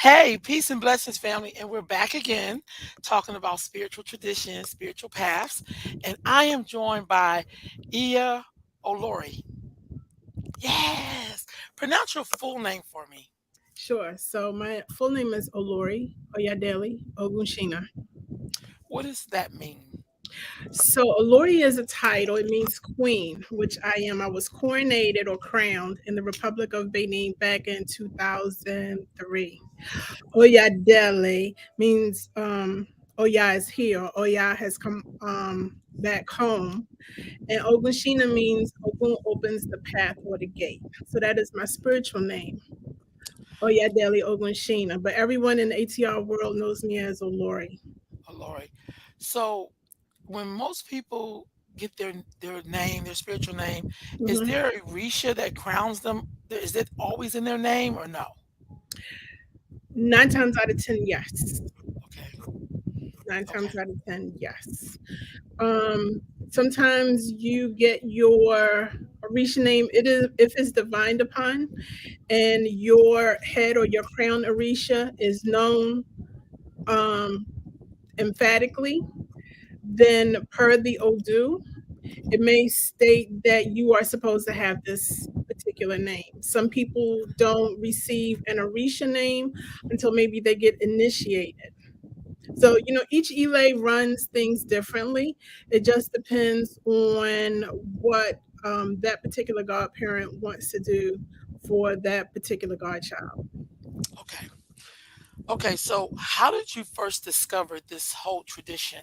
Hey, peace and blessings, family. And we're back again talking about spiritual traditions, spiritual paths. And I am joined by Iya Olori. Yes. Pronounce your full name for me. Sure. So my full name is Olori Oyadeli Ogunshina. What does that mean? So Olori is a title. It means queen, which I am. I was coronated or crowned in the Republic of Benin back in 2003. Oyadele means Oya is here. Oya has come back home. And Ogunshina means Ogun opens the path or the gate. So that is my spiritual name. Oyadele Ogunshina. But everyone in the ATR world knows me as Olori. Olori. So when most people get their name, their spiritual name, is Mhm. there a Risha that crowns them? Is it always in their name or no? 9 times out of 10, yes. Okay. 9 Okay. times out of 10, yes. Sometimes you get your Orisha name, it is if it's divined upon and your head or your crown Orisha is known um, emphatically, then per the Odu, it may state that you are supposed to have this particular name. Some people don't receive an Orisha name until maybe they get initiated. So, each Elay runs things differently. It just depends on what that particular godparent wants to do for that particular godchild. Okay. Okay. So how did you first discover this whole tradition?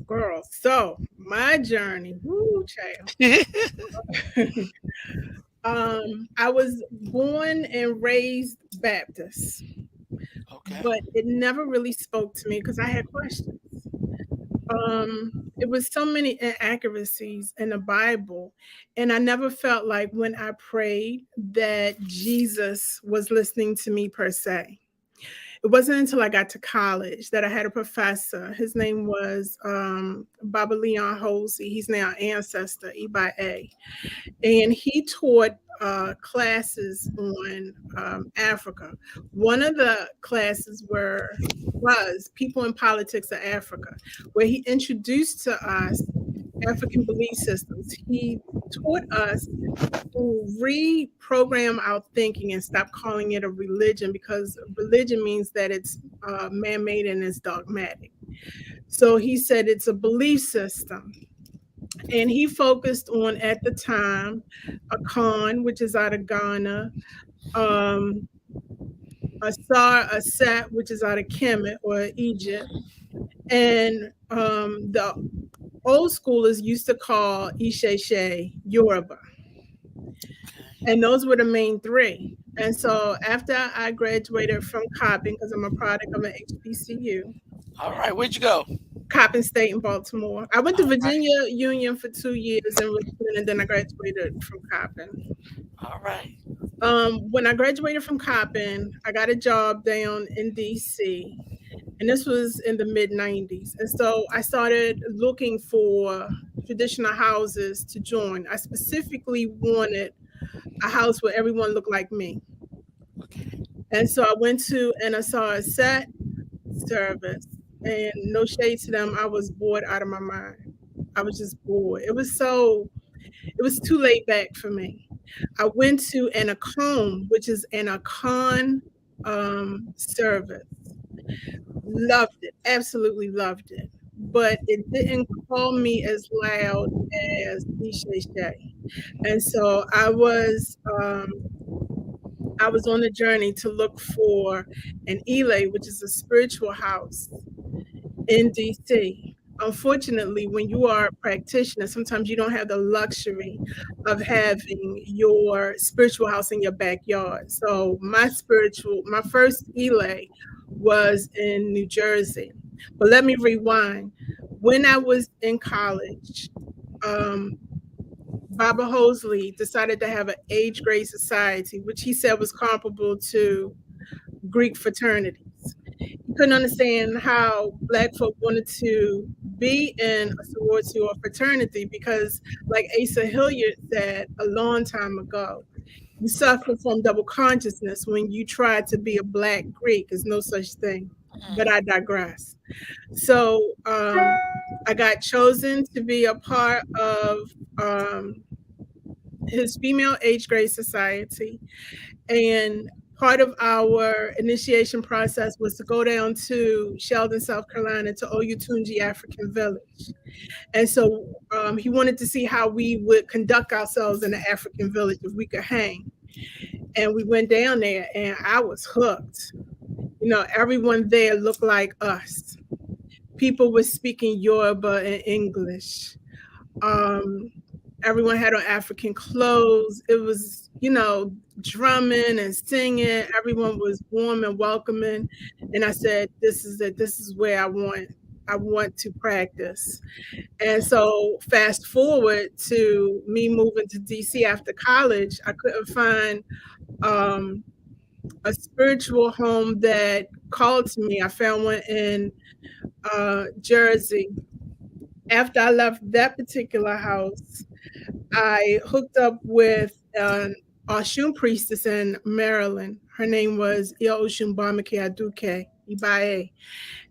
Girl, so my journey, woo, child. I was born and raised Baptist, Okay. but it never really spoke to me because I had questions. It was so many inaccuracies in the Bible, and I never felt like when I prayed that Jesus was listening to me per se. It wasn't until I got to college that I had a professor. His name was Baba Leon Hosey. He's now ancestor, E by A, and he taught classes on Africa. One of the classes was People in Politics of Africa, where he introduced to us African belief systems. He taught us to reprogram our thinking and stop calling it a religion because religion means that it's man-made and it's dogmatic. So he said it's a belief system, and he focused on at the time Akan, which is out of Ghana, um, Asar Asat, which is out of Kemet or Egypt, and the old schoolers used to call Isheshe Yoruba, and those were the main three. And so after I graduated from Coppin, because I'm a product of an HBCU, All right. Where'd you go? Coppin State in Baltimore, I went to All right. Virginia Union for 2 years in Richmond, and then I graduated from Coppin. All right. When I graduated from Coppin, I got a job down in DC, and this was in the mid 90s. And so I started looking for traditional houses to join. I specifically wanted a house where everyone looked like me. Okay. And so I went to and I saw a set service, and no shade to them, I was bored out of my mind. I was just bored. It was too laid back for me. I went to an Acon, which is an Akan service. Loved it, absolutely loved it. But it didn't call me as loud as Ishe Shay. And so I was on a journey to look for an Elay, which is a spiritual house in DC. Unfortunately, when you are a practitioner, sometimes you don't have the luxury of having your spiritual house in your backyard. So my first Elay was in New Jersey. But let me rewind. When I was in college, um, Baba Hosley decided to have an age grade society, which he said was comparable to Greek fraternities. He couldn't understand how Black folk wanted to be in a sorority or fraternity because, like Asa Hilliard said a long time ago, You suffer from double consciousness when you try to be a black Greek. There's no such thing. But I digress. So I got chosen to be a part of um, his female age grade society. And part of our initiation process was to go down to Sheldon, South Carolina, to Oyotunji African Village. And so he wanted to see how we would conduct ourselves in the African village if we could hang. And we went down there and I was hooked. You know, everyone there looked like us. People were speaking Yoruba and English. Um, Everyone had on African clothes. It was, you know, drumming and singing. Everyone was warm and welcoming. And I said, this is it. This is where I want to practice. And so fast forward to me moving to DC after college, I couldn't find um, a spiritual home that called to me. I found one in Jersey. After I left that particular house, I hooked up with an Oshun priestess in Maryland. Her name was Iya Oshun Bamake Aduke Ibae.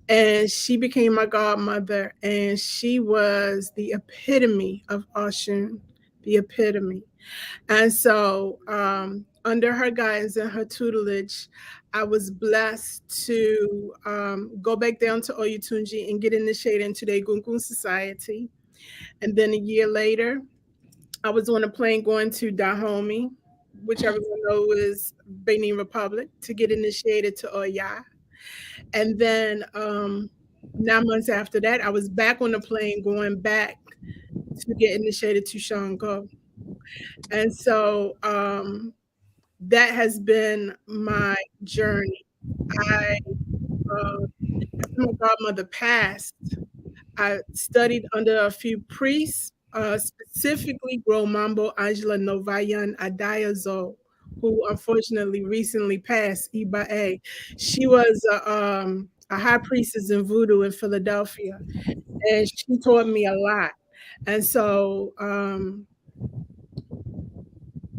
And she became my godmother. And she was the epitome of Oshun, the epitome. And so, under her guidance and her tutelage, I was blessed to go back down to Oyotunji and get initiated into the Gungun Society. And then a year later, I was on a plane going to Dahomey, which everyone knows is Benin Republic, to get initiated to Oya. And then 9 months after that, I was back on the plane going back to get initiated to Shango. And so that has been my journey. I, after my godmother passed, I studied under a few priests, specifically Gromambo Angela Novayan Adayazo, who unfortunately recently passed, Iba. She was a high priestess in voodoo in Philadelphia, and she taught me a lot. And so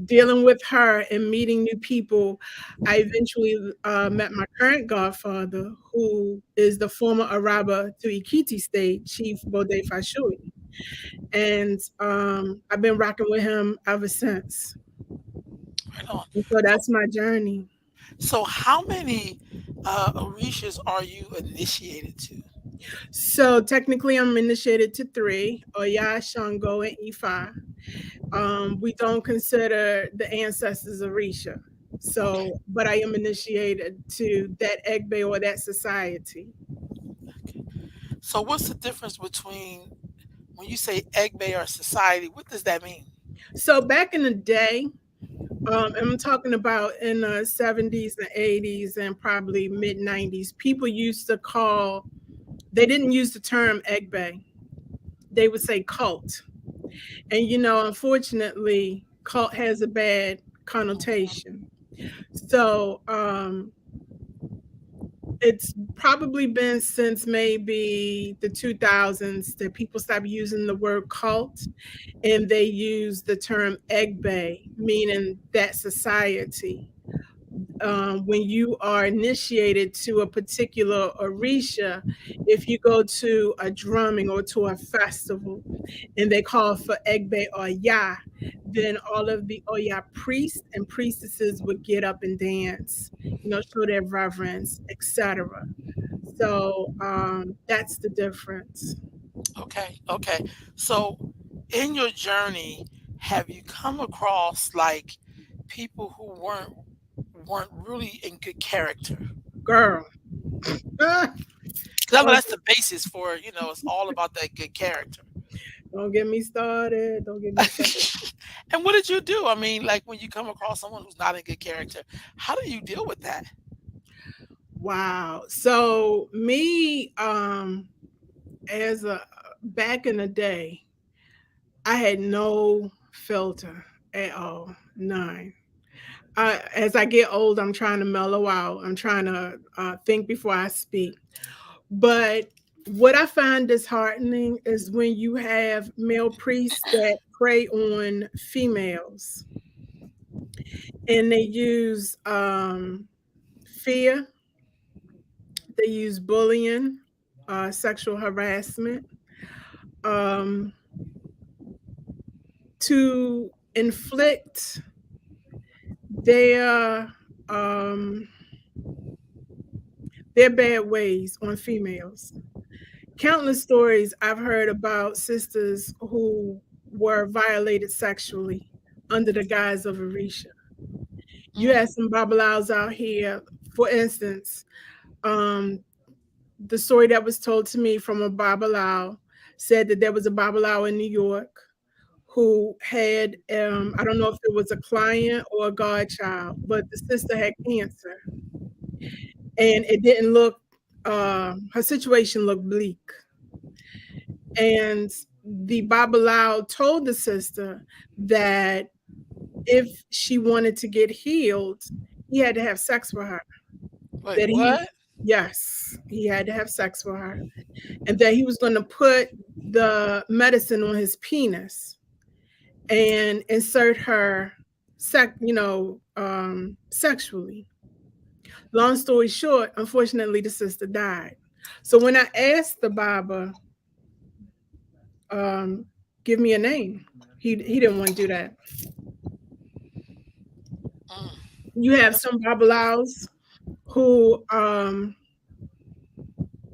dealing with her and meeting new people, I eventually met my current godfather, who is the former Araba to Ikiti State, Chief Bode Fashui. And I've been rocking with him ever since. Right on. And so So, that's my journey. so how many Orishas are you initiated to? So technically, I'm initiated to three: Oya, Shango, and Ifa. We don't consider the ancestors Orisha. Okay. So, but I am initiated to that Egbe or that society. Okay. So what's the difference between when you say egg bay or society? What does that mean? So back in the day, I'm talking about in the 70s and 80s and probably mid 90s, people used to call, they didn't use the term Egbe. They would say cult. And, you know, unfortunately, cult has a bad connotation. So it's probably been since maybe the 2000s that people stopped using the word cult and they use the term Egbe, meaning that society. When you are initiated to a particular orisha, if you go to a drumming or to a festival and they call for Egbe or Ya, then all of the Oya priests and priestesses would get up and dance, you know, show their reverence, etc. So that's the difference. Okay. Okay. So in your journey, have you come across like people who weren't really in good character? Girl. Ah, Because I know don't, that's the basis for, it's all about that good character. don't get me started. Don't get me started. And what did you do? I mean, like when you come across someone who's not in good character, how do you deal with that? Wow. So me, as a back in the day, I had no filter at all, none. As I get old, I'm trying to mellow out. I'm trying to think before I speak. But what I find disheartening is when you have male priests that prey on females. and they use fear, they use bullying, sexual harassment, um, to inflict their um, their bad ways on females. Countless stories I've heard about sisters who were violated sexually under the guise of Orisha. You Mm, have some babalawos out here, for instance, um, the story that was told to me from a babalawo said that there was a babalawo in New York who had, I don't know if it was a client or a godchild, but the sister had cancer and it didn't look, her situation looked bleak. And the babalawo told the sister that if she wanted to get healed, he had to have sex with her. wait, That he, what? yes, he had to have sex with her, and that he was going to put the medicine on his penis and insert her, sexually. Long story short, unfortunately, the sister died. So when I asked the Baba, um, give me a name, he didn't want to do that. Mm, You have that's some Babalawos who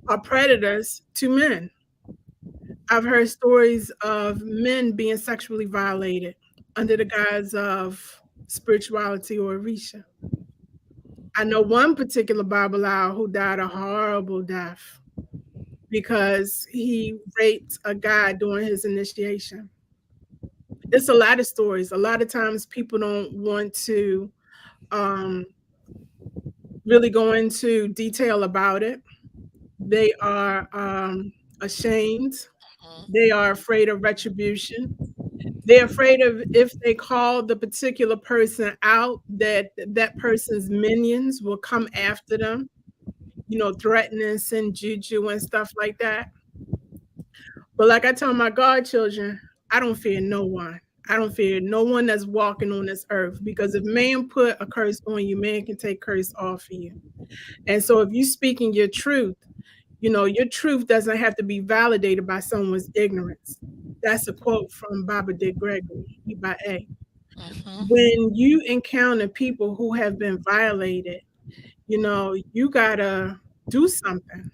are predators to men. I've heard stories of men being sexually violated under the guise of spirituality or Orisha. I know one particular Babalawo who died a horrible death because he raped a guy during his initiation. It's a lot of stories. A lot of times people don't want to um, really go into detail about it. They are ashamed. mm, They are afraid of retribution. They're afraid of if they call the particular person out, that that person's minions will come after them, threatening, send juju and stuff like that. But like I tell my godchildren, I don't fear no one. I don't fear no one that's walking on this earth, because if man put a curse on you, man can take curse off of you. And so if you speaking your truth, your truth doesn't have to be validated by someone's ignorance. That's a quote from Baba Dick Gregory, E by A. mm-hmm. When you encounter people who have been violated, you gotta do something.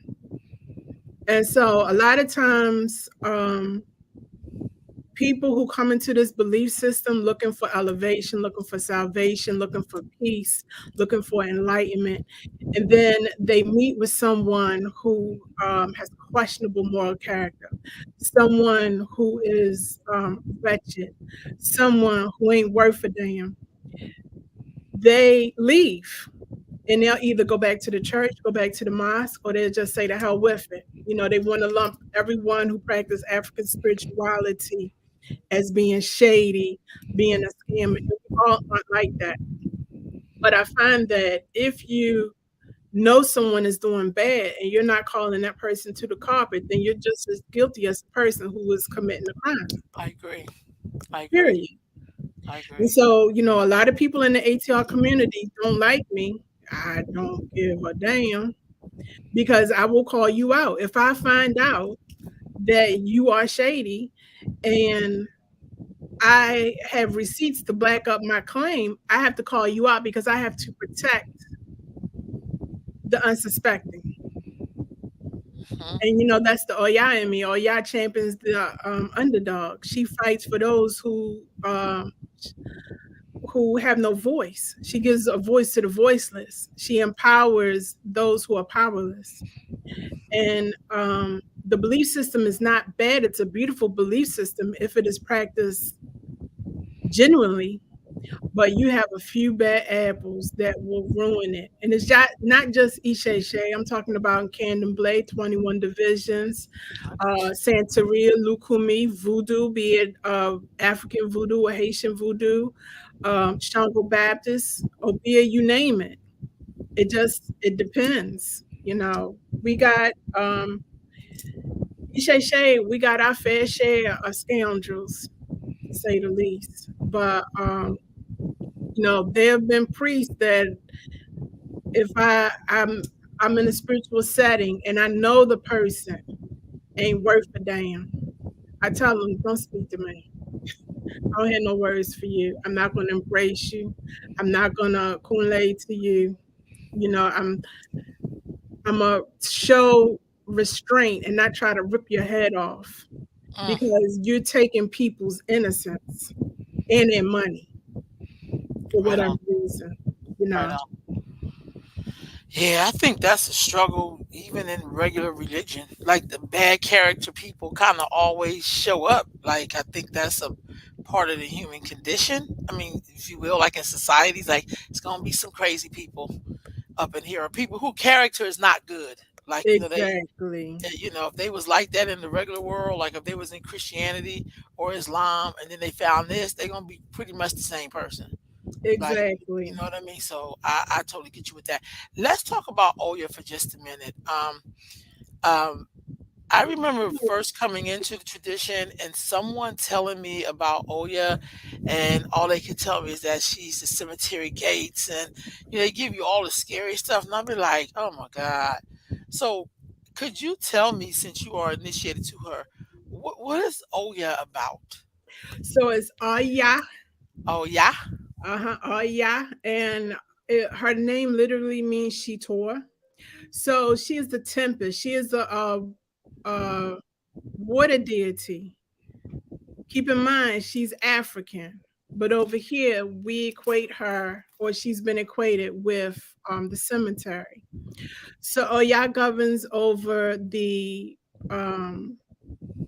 And so a lot of times, people who come into this belief system looking for elevation, looking for salvation, looking for peace, looking for enlightenment, and then they meet with someone who has questionable moral character, someone who is wretched, someone who ain't worth a damn. They leave, and they'll either go back to the church, go back to the mosque, or they'll just say to hell with it. They want to lump everyone who practice African spirituality as being shady, being a scam. And we all aren't like that. But I find that if you know someone is doing bad and you're not calling that person to the carpet, then you're just as guilty as the person who is committing the crime. I agree. I agree. Period. I And agree. so, a lot of people in the ATR community don't like me. I don't give a damn, because I will call you out. If I find out that you are shady and I have receipts to back up my claim, I have to call you out because I have to protect the unsuspecting. Mm-hmm. And that's the Oya in me. Oya champions the underdog. She fights for those who have no voice. She gives a voice to the voiceless. She empowers those who are powerless. And the belief system is not bad. It's a beautiful belief system if it is practiced genuinely, but you have a few bad apples that will ruin it. And it's not just Ishe Shea. I'm talking about in Candomblé, 21 divisions, I got you. Santeria, Lukumi, Voodoo, be it African Voodoo or Haitian Voodoo, Shango Baptist, or be it you name it. It depends. We got Ishe Shea, we got our fair share of scoundrels, to say the least. But There have been priests that if I'm in a spiritual setting and I know the person ain't worth a damn, I tell them, don't speak to me. I don't have no words for you. I'm not going to embrace you. I'm not going to kunle to you. You know, I'm a show restraint and not try to rip your head off Mm, because you're taking people's innocence and their money for right whatever on, reason. You right know, on. Yeah, I think that's a struggle even in regular religion. Like the bad character people kind of always show up. Like I think that's a part of the human condition. I mean, if you will, like in societies, like it's gonna be some crazy people up in here, or people who character is not good. Like exactly, if they was like that in the regular world, like if they was in Christianity or Islam, and then they found this, they're gonna be pretty much the same person. Like, you exactly. know what I mean? So I totally get you with that. Let's talk about Oya for just a minute. Um, I remember first coming into the tradition and someone telling me about Oya, and all they could tell me is that she's the cemetery gates, and they give you all the scary stuff, and I'll be like, oh my god. So, could you tell me, since you are initiated to her, what is Oya about? So it's Aya, Oh yeah. Aya, and her name literally means she tore. So she is the tempest. She is a water deity. Keep in mind, she's African, but over here we equate her, or she's been equated with the cemetery. So Oya governs over the um,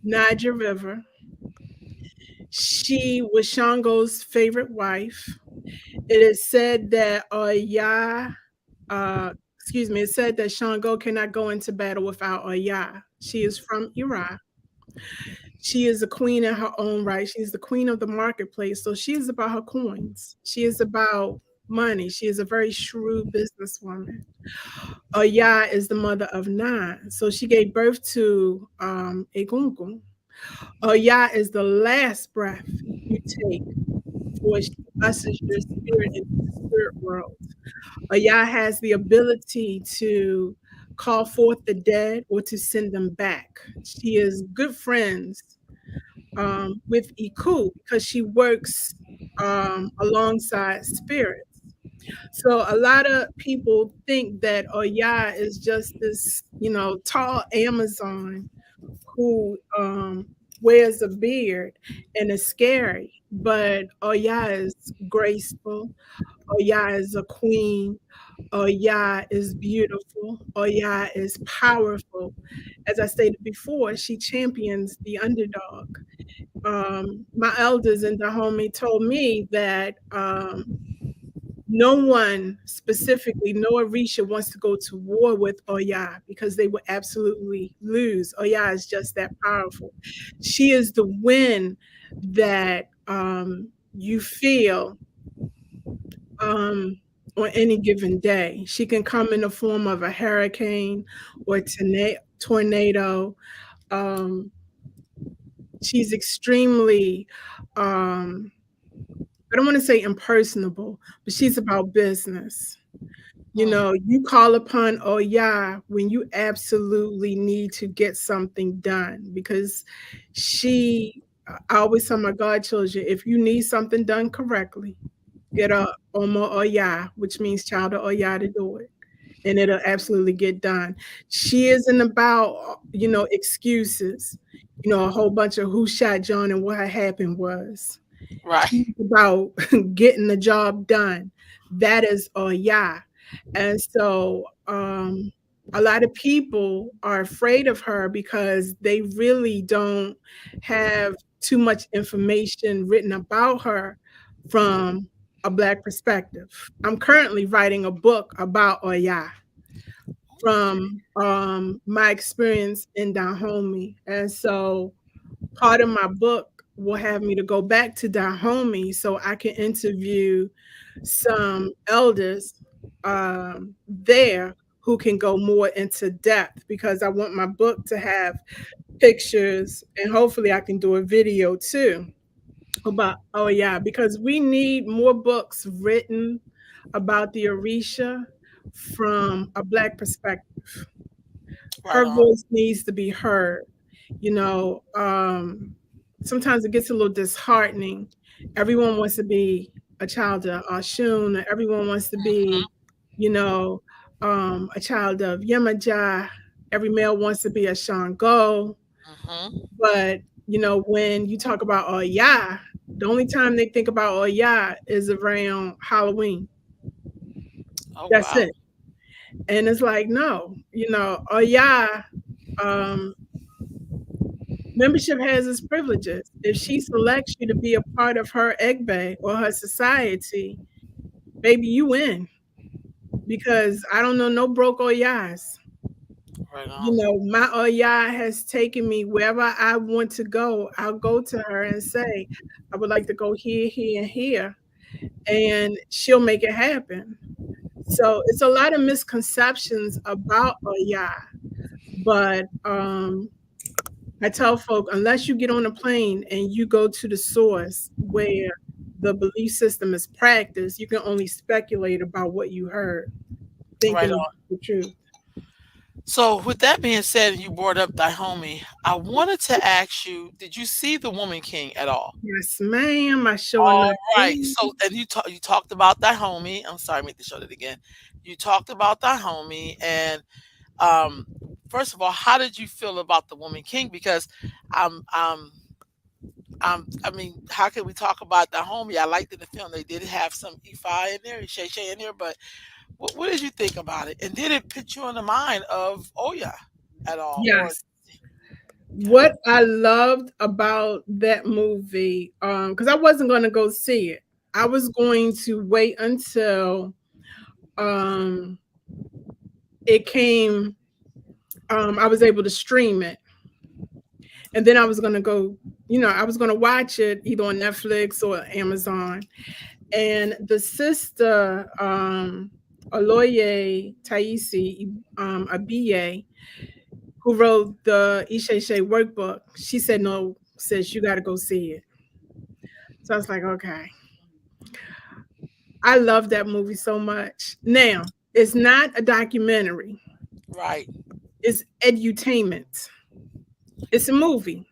Niger River. She was Shango's favorite wife. It is said that excuse me, it said that Shango cannot go into battle without Oya. She is from Iraq. She is a queen in her own right. She's the queen of the marketplace. So she is about her coins. She is about money. She is a very shrewd businesswoman. Oya is the mother of nine. So she gave birth to Egungun. Oya is the last breath you take before she ushers your spirit into the spirit world. Yah has the ability to call forth the dead or to send them back. She is good friends with Iku because she works alongside spirits. So a lot of people think that Oya is just this, tall Amazon who wears a beard and is scary. But Oya is graceful. Oya is a queen. Oya is beautiful. Oya is powerful. As I stated before, she champions the underdog. My elders in Dahomey told me that no one, specifically no Orisha, wants to go to war with Oya because they would absolutely lose. Oya is just that powerful. She is the wind that you feel um, on any given day. She can come in the form of a hurricane or tornado. Um, she's extremely, um, I don't want to say impersonable, but she's about business. Hmm. You call upon Oya when you absolutely need to get something done because I always tell my godchildren, if you need something done correctly, get a Omo Oya, which means child of Oya to do it. And it'll absolutely get done. She isn't about, excuses, a whole bunch of who shot John and what happened was. Right. She's about getting the job done. That is Oya. And so a lot of people are afraid of her because they really don't have too much information written about her from a Black perspective. I'm currently writing a book about Oya from my experience in Dahomey. And so part of my book will have me to go back to Dahomey so I can interview some elders there who can go more into depth because I want my book to have pictures and hopefully I can do a video too about, oh yeah, because we need more books written about the Orisha from a Black perspective. Right Her on. voice needs to be heard. You know, sometimes it gets a little disheartening. Everyone wants to be a child of Ashun, or everyone wants to be, you know, a child of Yemaja. Every male wants to be a Shango. Hmm. But, you know, when you talk about Oya, the only time they think about Oya is around Halloween. Oh That's wow. it. And it's like, no, you know, Oya, um, membership has its privileges. If she selects you to be a part of her egbe or her society, baby, you win. Because I don't know no broke Oyas. Right You on. know, my Oya has taken me wherever I want to go. I'll go to her and say, I would like to go here, here, and here. And she'll make it happen. So it's a lot of misconceptions about Oya. But I tell folk, unless you get on a plane and you go to the source where the belief system is practiced, you can only speculate about what you heard, Right thinking on. the truth. So with that being said, you brought up Dahomey. I wanted to ask you, did you see The Woman King at all? Yes, ma'am. I sure All enough right. did. So and you talked about Dahomey. I'm sorry, I made to show that again. You talked about Dahomey and um first of all, how did you feel about The Woman King? Because um um I mean, how can we talk about Dahomey? I liked in the film they did have some Ifa in there, Shay Shay in there, but what did you think about it? And did it put you in the mind of Oya at all? Or Yes. okay. What I loved about that movie, because I wasn't going to go see it. I was going to wait until um, it came. I was able to stream it, and then I was going to go. You know, I was going to watch it either on Netflix or Amazon. And the sister, Aloye Taisi Abiye, who wrote the Isheshe workbook, she said, "No, sis, you got to go see it." So I was like, "Okay." I love that movie so much. Now, it's not a documentary. Right, It's edutainment. It's a movie.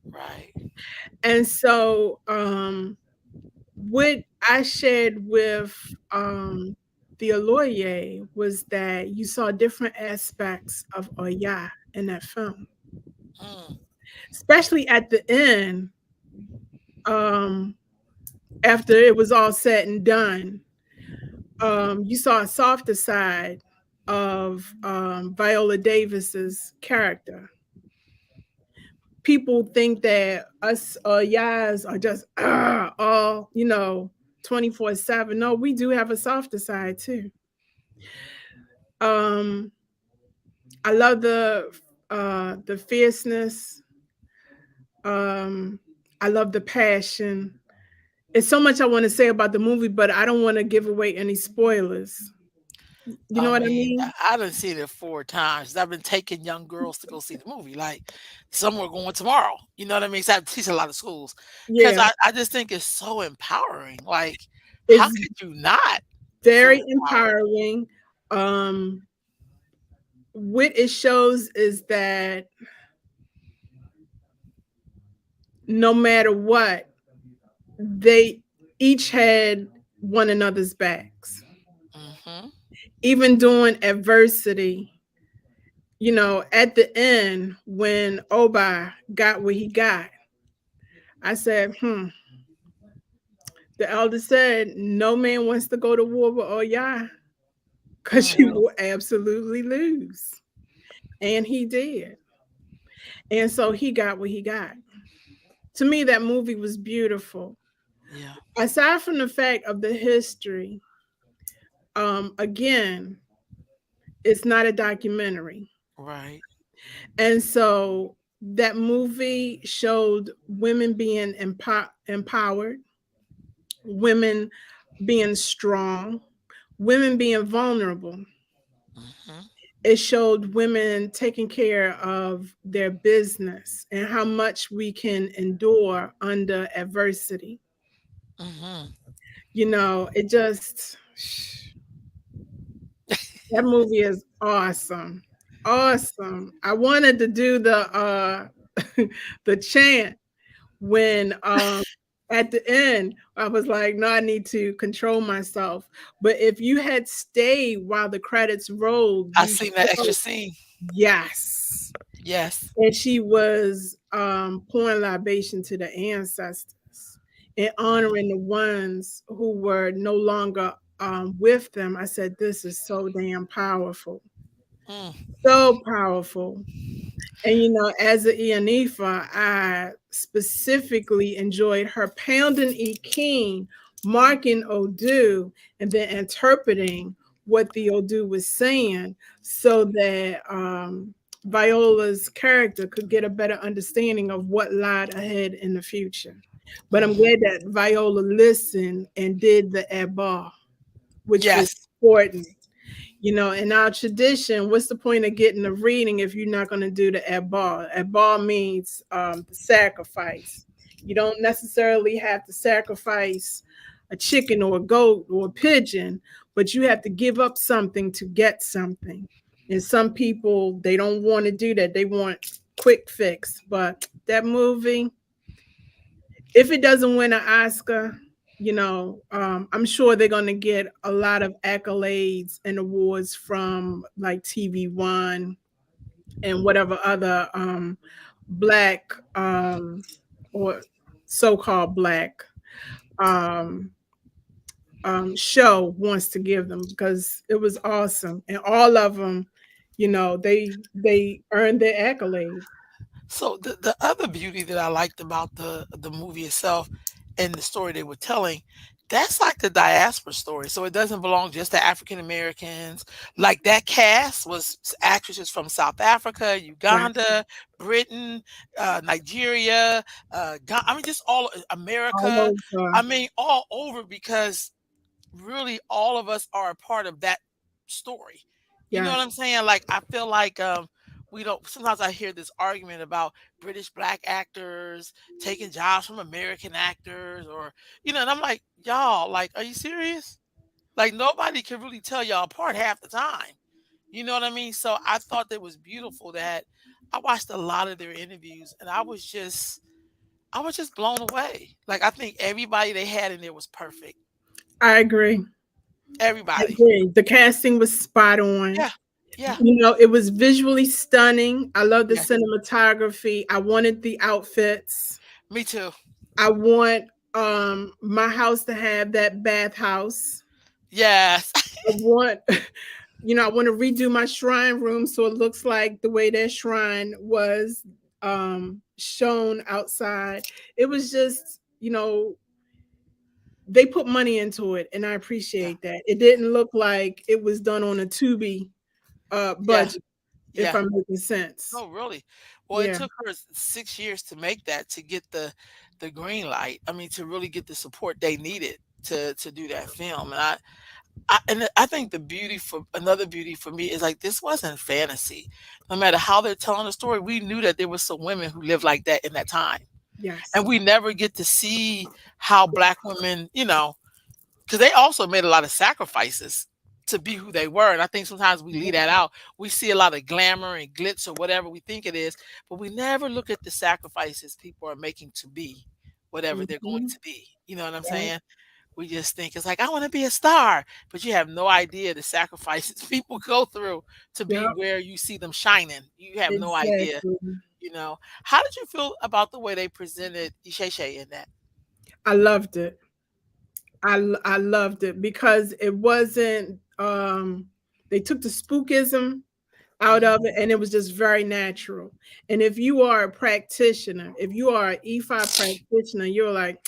right. And so what I shared with the Aloye was that you saw different aspects of Oya in that film. Mm, Especially at the end, um, after it was all said and done, you saw a softer side of Viola Davis's character. People think that us Yas are just all, 24/7. No, we do have a softer side too. Um, I love the fierceness. Um, I love the passion. It's so much I want to say about the movie, but I don't want to give away any spoilers. You know I what I mean, mean? I done seen it 4 times. I've been taking young girls to go see the movie, like, some were going tomorrow, you know what I mean? So I teach a lot of schools because Yeah, I just think it's so empowering, like, how it's could you not feel very empowered? empowering. Um, what it shows is that no matter what, they each had one another's backs. Mhm. Even during adversity, at the end, when Oba got what he got, I said, the elder said, no man wants to go to war with Oya because you Mhm. will absolutely lose. And he did. And so he got what he got. To me, that movie was beautiful. Yeah, Aside from the fact of the history, again, it's not a documentary. right. And so that movie showed women being empowered, women being strong, women being vulnerable. Mhm. it showed women taking care of their business and how much we can endure under adversity. Hmm. It just, that movie is awesome. Awesome. I wanted to do the the chant when at the end I was like, no, I need to control myself. But if you had stayed while the credits rolled, I you seen that extra showed, scene. yes. Yes. And she was pouring libation to the ancestors and honoring the ones who were no longer with them. I said, this is so damn powerful. Mm. So powerful. And as a Ianifa, I specifically enjoyed her pounding E King, marking Odu, and then interpreting what the Odu was saying so that Viola's character could get a better understanding of what lied ahead in the future. But I'm Hmm. glad that Viola listened and did the Eba, which was Yes. important. In our tradition, what's the point of getting a reading if you're not going to do the Abba? Abba means the sacrifice. You don't necessarily have to sacrifice a chicken or a goat or a pigeon, but you have to give up something to get something. And some people, they don't want to do that. They want quick fix. But that movie, if it doesn't win an Oscar, I'm sure they're going to get a lot of accolades and awards from like TV One and whatever other black or so-called black um, show wants to give them because it was awesome, and all of them, they earned their accolades. So the other beauty that I liked about the movie itself and the story they were telling, that's like the diaspora story. So it doesn't belong just to African Americans. Like that cast was actresses from South Africa, Right, Uganda, Britain, Nigeria, I mean just all all America. over. I mean all over because really all of us are a part of that story. You know what Yes, I'm saying? Like I feel like we don't sometimes I hear this argument about British black actors taking jobs from American actors or and I'm like, y'all, like, are you serious? Like nobody can really tell y'all apart half the time. You know what I mean? So I thought that was beautiful that I watched a lot of their interviews and I was just blown away. Like I think everybody they had in there was perfect. I agree. I Everybody. agree. The casting was spot on. Yeah. Yeah. It was visually stunning. I love the Yes. cinematography. I wanted the outfits. Me too. I want my house to have that bathhouse. Yes. I want I want to redo my shrine room so it looks like the way that shrine was shown outside. It was just, they put money into it and I Yeah. appreciate that. It didn't look like it was done on a Tubi Yeah. budget, if Yeah. I'm making sense. No, really. Well, it Yeah. took her 6 years to make that to get the green light. I mean, to really get the support they needed to do that film. And I think the beauty for another beauty for me is like this wasn't fantasy. No matter how they're telling the story, we knew that there was some women who lived like that in that time. Yes. And we never get to see how black women, because they also made a lot of sacrifices to be who they were. And I think sometimes we leave that out. We see a lot of glamour and glitz or whatever we think it is, but we never look at the sacrifices people are making to be whatever they're going Mhm. to be. You know what I'm Yep. saying? We just think it's like, I want to be a star, but you have no idea the sacrifices people go through to be Yep. where you see them shining. You have no idea. Exactly. How did you feel about the way they presented Isheshe in that? I loved it. I loved it because it wasn't they took the spookism out of Mhm. it and it was just very natural. And if you are a practitioner, if you are an E5 practitioner, you're like,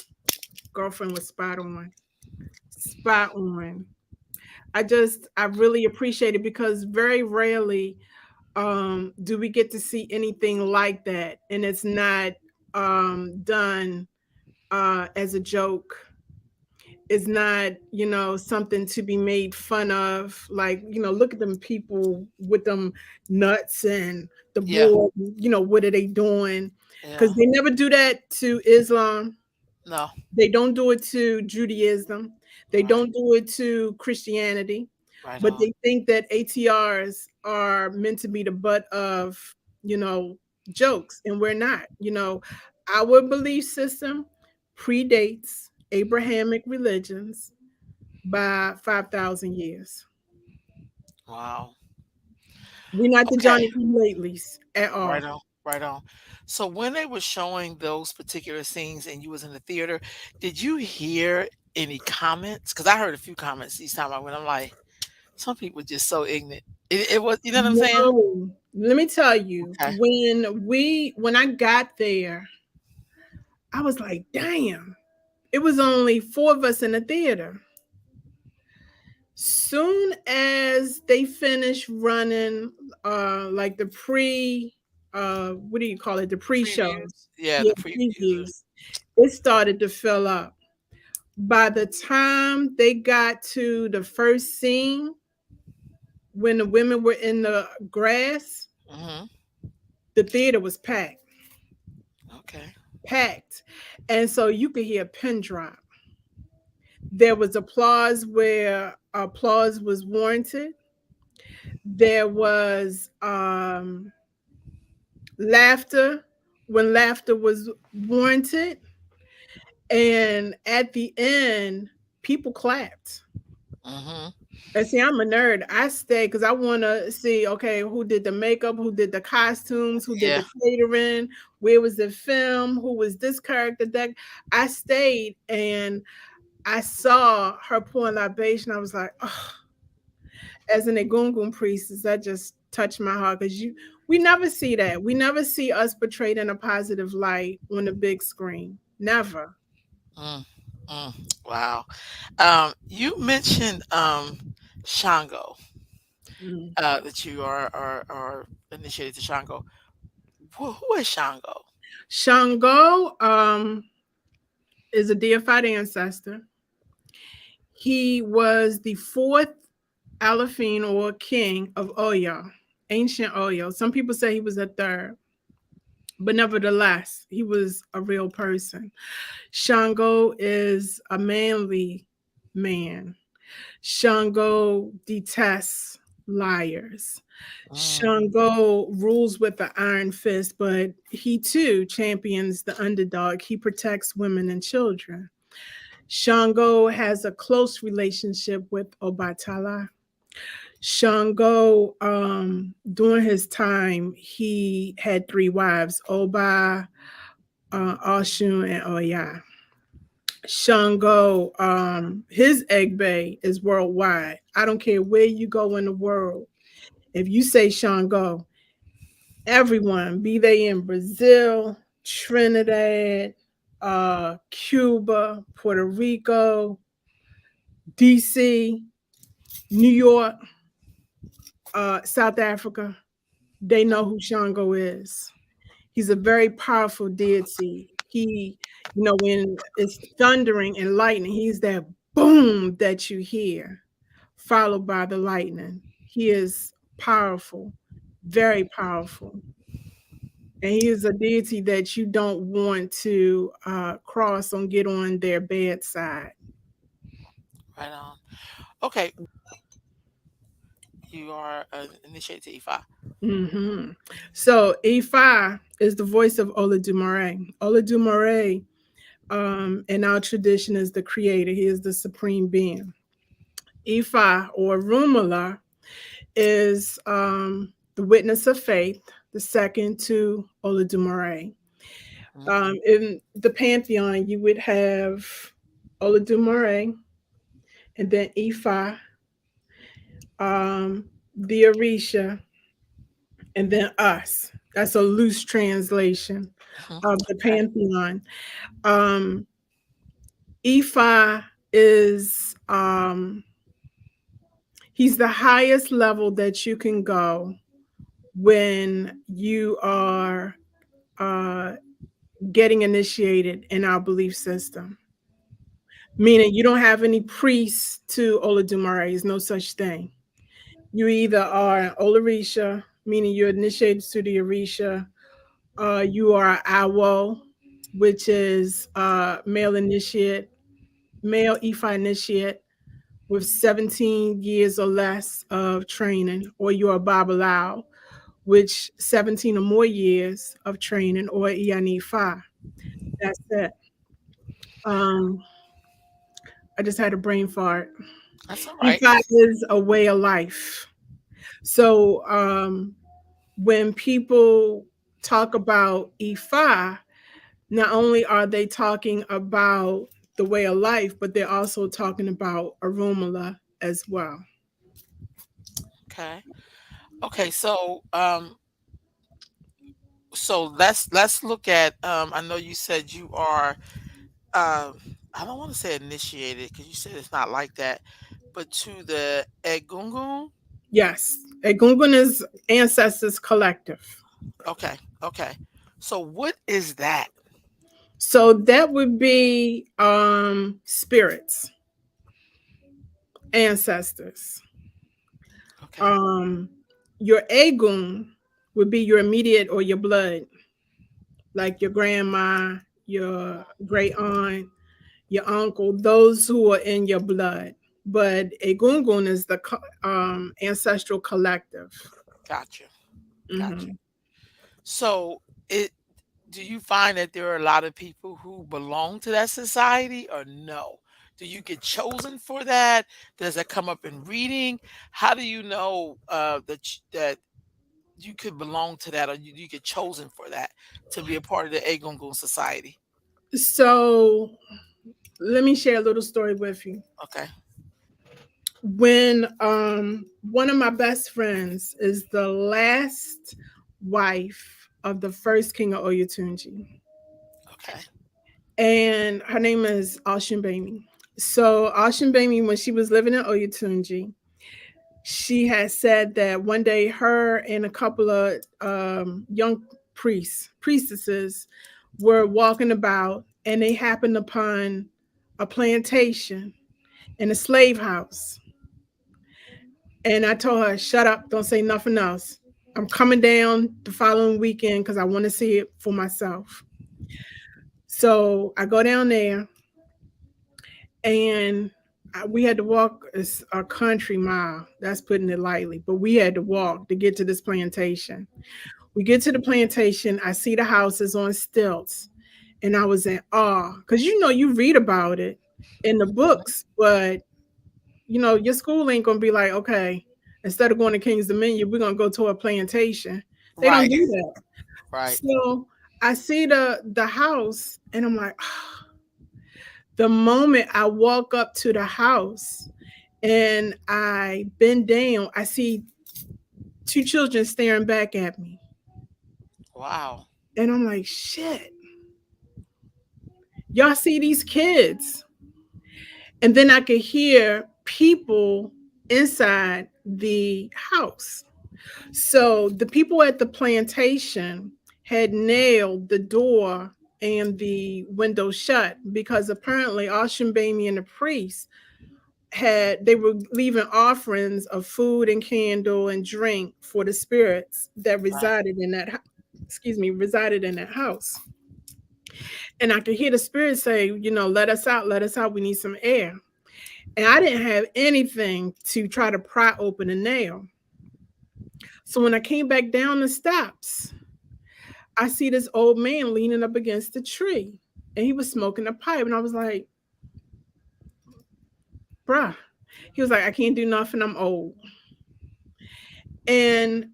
girlfriend was spot on. Spot on. I really appreciate it because very rarely do we get to see anything like that and it's not done as a joke. is not, something to be made fun of. Like, look at them people with them nuts and the Yeah. board, what are they doing? Because Yeah. they never do that to Islam. No. They don't do it to Judaism. They Right. don't do it to Christianity. Right But on. they think that ATRs are meant to be the butt of, you know, jokes, and we're not. Our belief system predates Abrahamic religions by 5,000 years. Wow. We're not the Okay. Johnny come latelys at Right all. on. Right on. So when they were showing those particular scenes and you was in the theater, did you hear any comments? Because I heard a few comments each time I went. I'm like, some people just so ignorant. It was, you know what I'm saying? No, let me tell you, Okay. when I got there, I was like, damn, it was only four of us in the theater. Soon as they finished running like the what do you call it? The pre-shows. Previews. Yeah, Yeah, the previews. previews. It started to fill up. By the time they got to the first scene when the women were in the grass, Hmm. the theater was packed. Okay. Packed. And so you could hear a pin drop. There was applause where applause was warranted. There was laughter when laughter was warranted. And at the end, people clapped. Hmm. And see, I'm a nerd. I stay because I want to see, okay, who did the makeup, who did the costumes, who did Yeah. the catering, where was the film, who was this character. That I stayed and I saw her pouring libation. I was like, oh, as an Egungun priestess, that just touched my heart because we never see that. We never see us portrayed in a positive light on the big screen. Never. Mm, mm. Wow. You mentioned Shango, Mm. that you are initiated to Shango. Who is Shango? Shango is a deified ancestor. He was the fourth Alafine or king of Oyo, ancient Oyo. Some people say he was a third, but nevertheless, he was a real person. Shango is a manly man. Shango detests liars. Mm, Shango rules with the iron fist, but he too champions the underdog. He protects women and children. Shango has a close relationship with Obatala. Shango, during his time, he had three wives: Oba, Oshun, and Oya. Shango, his egg bay is worldwide. I don't care where you go in the world. If you say Shango, everyone, be they in Brazil, Trinidad, Cuba, Puerto Rico, DC, New York, South Africa, they know who Shango is. He's a very powerful deity. He, when it's thundering and lightning, he's that boom that you hear, followed by the lightning. He is powerful, very powerful. And he is a deity that you don't want to cross and get on their bad side. right on. Okay, you are initiated to Ifa. Hmm. So Ifa is the voice of Olodumare. Olodumare, in our tradition, is the creator. He is the supreme being. Ifa or Rumala is the witness of faith, the second to Olodumare. Hmm. In the pantheon, you would have Olodumare, and then Ifa, the Orisha, and then us. That's a loose translation Hmm. of the Okay. pantheon. Um, Ifa is he's the highest level that you can go when you are uh, getting initiated in our belief system. meaning you don't have any priests to Olodumare. There's no such thing. You either are an Olarisha, meaning you're initiated to the Orisha, you are Awo, which is male initiate, male Ifa initiate with 17 years or less of training, or you're a Babalao, which 17 or more years of training, or Ianifa. That's it. Um, I just had a brain fart. That's all right. Ifa is a way of life. So when people talk about Ifa, not only are they talking about the way of life, but they're also talking about Arumala as well. Okay. Okay. So let's look at. I know you said you are. Um, I don't want to say initiated because you said it's not like that, but to the Egungun. Yes, Egungun is ancestors collective. Okay. Okay. So what is that? So that would be spirits, ancestors. Okay. Um your Egun would be your immediate or your blood, like your grandma, your great aunt, your uncle, those who are in your blood. But Egungun is the ancestral collective. Gotcha. Gotcha. Hmm. So it do you find that there are a lot of people who belong to that society or no? Do you get chosen for that? Does that come up in reading? How do you know that you could belong to that or you get chosen for that to be a part of the Egungun society? So let me share a little story with you. Okay. When one of my best friends is the last wife of the first king of Oyatunji, Okay. and her name is Ashimbami. So Ashimbami, when she was living in Oyatunji, she had said that one day her and a couple of young priestesses were walking about, and they happened upon a plantation and a slave house. And I told her, shut up, don't say nothing else. I'm coming down the following weekend because I want to see it for myself. So I go down there, and we had to walk a country mile. That's putting it lightly, but we had to walk to get to this plantation. We get to the plantation. I see the houses on stilts, and I was in awe because you read about it in the books, but your school ain't gonna be like, okay, instead of going to King's Dominion, we're gonna go to a plantation. They don't Right. do that. Right. So I see the house, and I'm like, the moment I walk up to the house and I bend down, I see two children staring back at me. Wow. And I'm like, shit, y'all see these kids? And then I could hear people inside the house. So the people at the plantation had nailed the door and the window shut because apparently Ashambami and the priest they were leaving offerings of food and candle and drink for the spirits that Right. resided in that resided in that house. And I could hear the spirit say, let us out, we need some air. And I didn't have anything to try to pry open a nail. So when I came back down the steps, I see this old man leaning up against the tree, and he was smoking a pipe. And I was like, bruh. He was like, I can't do nothing, I'm old. And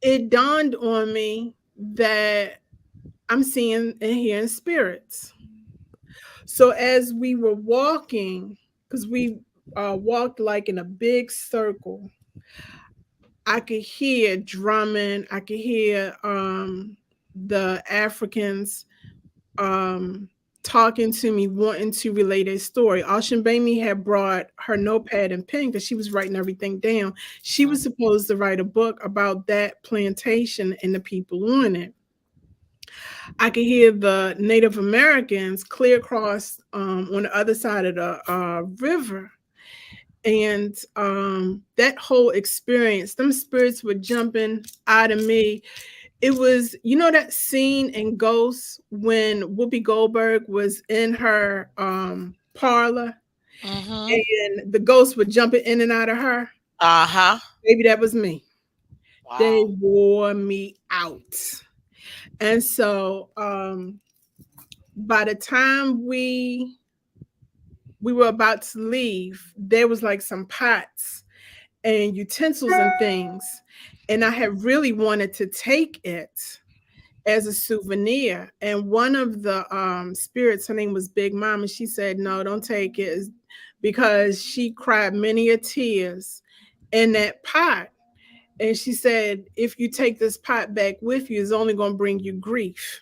it dawned on me that I'm seeing and hearing spirits. So as we were walking, because we walked like in a big circle, I could hear drumming. I could hear the Africans um, talking to me, wanting to relate a story. Ashin Bami had brought her notepad and pen because she was writing everything down. She Mhm. was supposed to write a book about that plantation and the people on it. I could hear the Native Americans clear across on the other side of the river. And that whole experience, them spirits were jumping out of me. It was, you know, that scene in Ghost when Whoopi Goldberg was in her parlor Mm-hmm. and the ghosts were jumping in and out of her. Uh-huh. Maybe that was me. They Wow. wore me out. And so by the time we were about to leave, there was like some pots and utensils and things. And I had really wanted to take it as a souvenir. And one of the spirits, her name was Big Mom, and she said, "No, don't take it," because she cried many a tears in that pot. And she said, if you take this pot back with you, it's only going to bring you grief.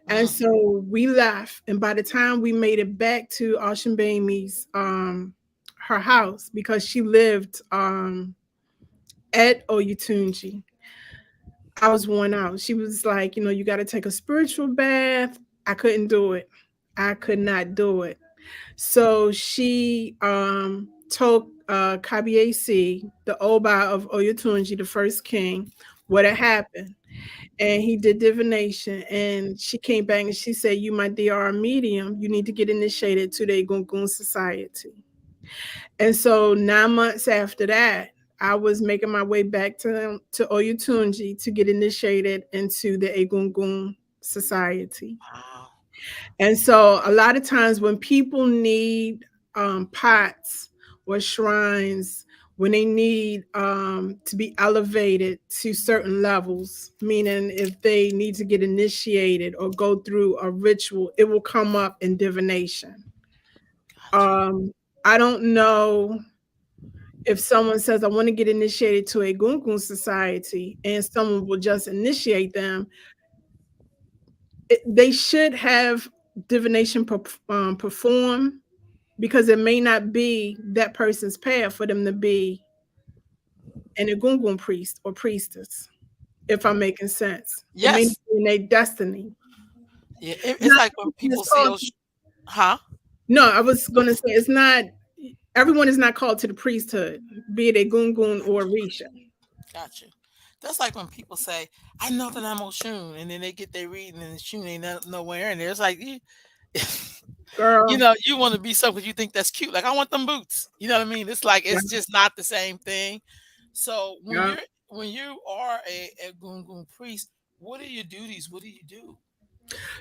And Mm. so we left. And by the time we made it back to Ocean Baby's her house, because she lived at Oyatunji, I was worn out. She was like, you know, you got to take a spiritual bath. I couldn't do it. I could not do it. So she told Kabiesi, the Oba of Oyatunji, the first king, what had happened. And he did divination. And she came back and she said, "You, my dear, are a medium. You need to get initiated to the Egungun Society." And so 9 months after that, I was making my way back to Oyatunji to get initiated into the Egungun Society. Wow. And so a lot of times when people need pots or shrines, when they need to be elevated to certain levels, meaning if they need to get initiated or go through a ritual, it will come up in divination. Gotcha. Um, I don't know if someone says, "I want to get initiated to a Gungun society," and someone will just initiate them, they should have divination perform, because it may not be that person's path for them to be an Egungun priest or priestess, if I'm making sense. It may not Yes. be in their destiny. Yeah. It's Not like when everyone is people see called those. Huh? no, I was going to say it's not, everyone is not called to the priesthood, be it Egungun or Risha. Gotcha. That's like when people say, "I know that I'm Oshun," and then they get their reading and the Shun ain't nowhere in there. It's like you Girl, know, you want to be so because you think that's cute. Like I want them boots. You know what I mean? It's like yeah, it's just not the same thing. So yeah. when you are a gungun priest, what are your duties? What do you do?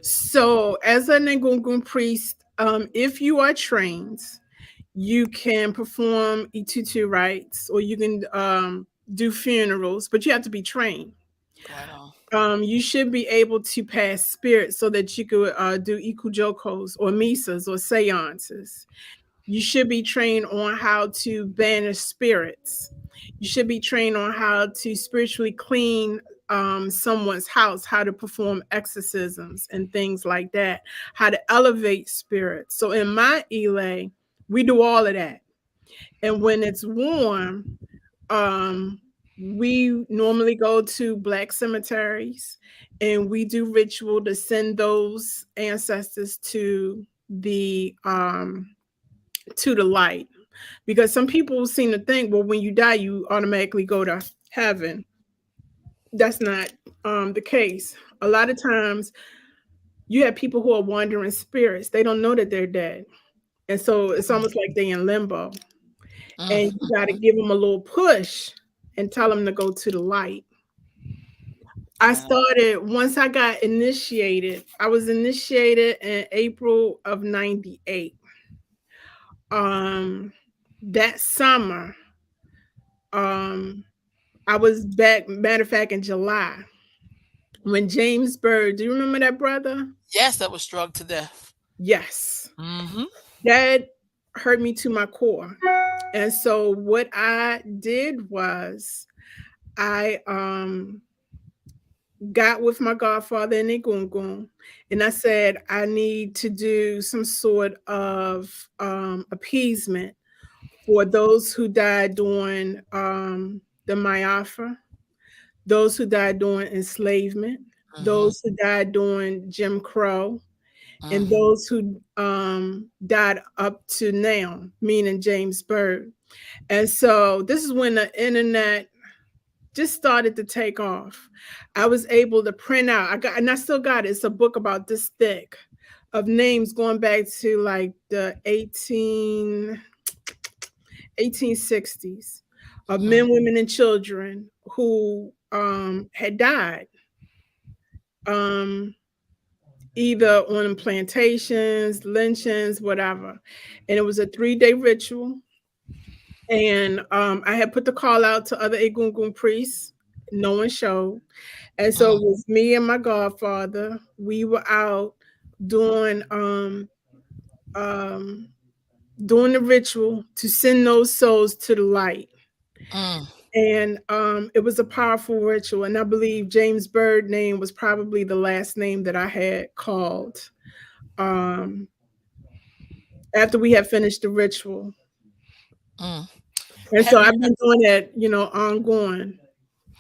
So, as an Egungun priest, if you are trained, you can perform Itutu rites or you can do funerals, but you have to be trained. Right on. You should be able to pass spirits so that you could do ikujokos or misas or seances. You should be trained on how to banish spirits. You should be trained on how to spiritually clean someone's house, how to perform exorcisms and things like that, how to elevate spirits. So in my Elay, we do all of that. And when it's warm, um, we normally go to black cemeteries and we do ritual to send those ancestors to the light, because some people seem to think, well, when you die you automatically go to heaven. That's not the case. A lot of times you have people who are wandering spirits, they don't know that they're dead, and so it's almost like they in limbo, and you got to Mm-hmm. give them a little push and tell them to go to the light. I Right on. started once I got initiated. I was initiated in April of 98. um that summer, um I was back, matter of fact, in July, when James Bird, do you remember that brother? Yes, that was drugged to death. Yes. Mm-hmm. That hurt me to my core. And so what I did was I got with my godfather in Egungun and I said, I need to do some sort of appeasement for those who died during the Mayafa, those who died during enslavement. Mhm. those who died during Jim Crow, and Mm. those who died up to now, meaning James Byrd. And so this is when the internet just started to take off. I was able to print out. I got, and I still got it. It's a book about this thick of names going back to like the 1860s of Mm. men, women, and children who had died, um, either on plantations, lynchings, whatever. And it was a 3-day ritual. And I had put the call out to other Egungun priests. No one showed. And so Mm. it was me and my godfather. We were out doing um doing the ritual to send those souls to the light. Mm. And it was a powerful ritual. And I believe James Byrd name was probably the last name that I had called um after we had finished the ritual. Mm. And so Have you? I've been doing that, ongoing.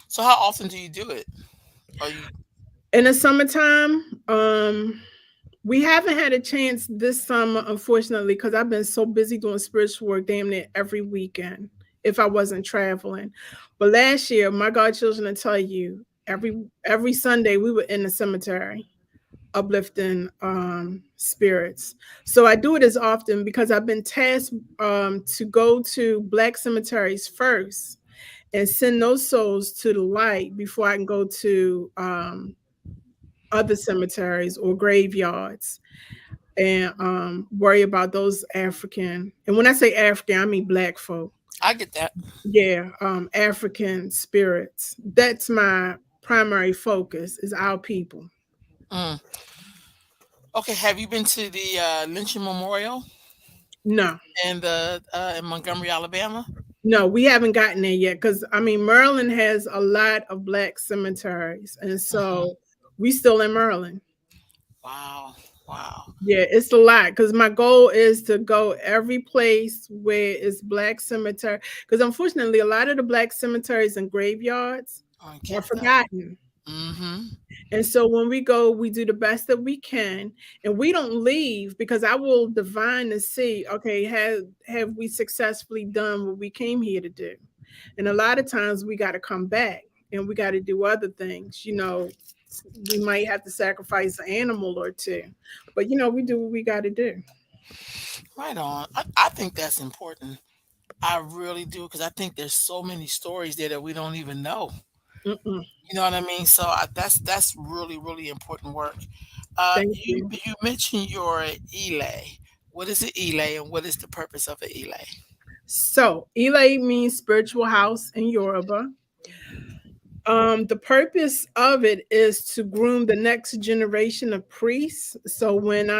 So how often do you do it? Are you? In the summertime, we haven't had a chance this summer, unfortunately, because I've been so busy doing spiritual work damn near every weekend if I wasn't traveling. But last year, my godchildren will tell you, every Sunday we were in the cemetery uplifting spirits. So I do it as often because I've been tasked to go to black cemeteries first and send those souls to the light before I can go to other cemeteries or graveyards and worry about those African. And when I say African, I mean black folk. I get that. Yeah, African spirits. That's my primary focus is our people. Mm. Okay. Have you been to the lynching memorial No, in Montgomery, Alabama? no, we haven't gotten there yet because I mean Maryland has a lot of black cemeteries, and Hmm. so we still in Maryland. Wow. Wow. Yeah, it's a lot because my goal is to go every place where it's black cemetery. Because unfortunately, a lot of the black cemeteries and graveyards I are get that. forgotten. Mm-hmm. And so when we go, we do the best that we can, and we don't leave because I will divine and see, okay, have we successfully done what we came here to do? And a lot of times we got to come back and we got to do other things. We might have to sacrifice an animal or two, but we do what we got to do. Right on. I think that's important. I really do because I think there's so many stories there that we don't even know. Mm-mm. You know what I mean? So that's really really important work. Thank You you. you mentioned your elay. What is an elay and what is the purpose of an elay? So, Ile means spiritual house in Yoruba. The purpose of it is to groom the next generation of priests. So when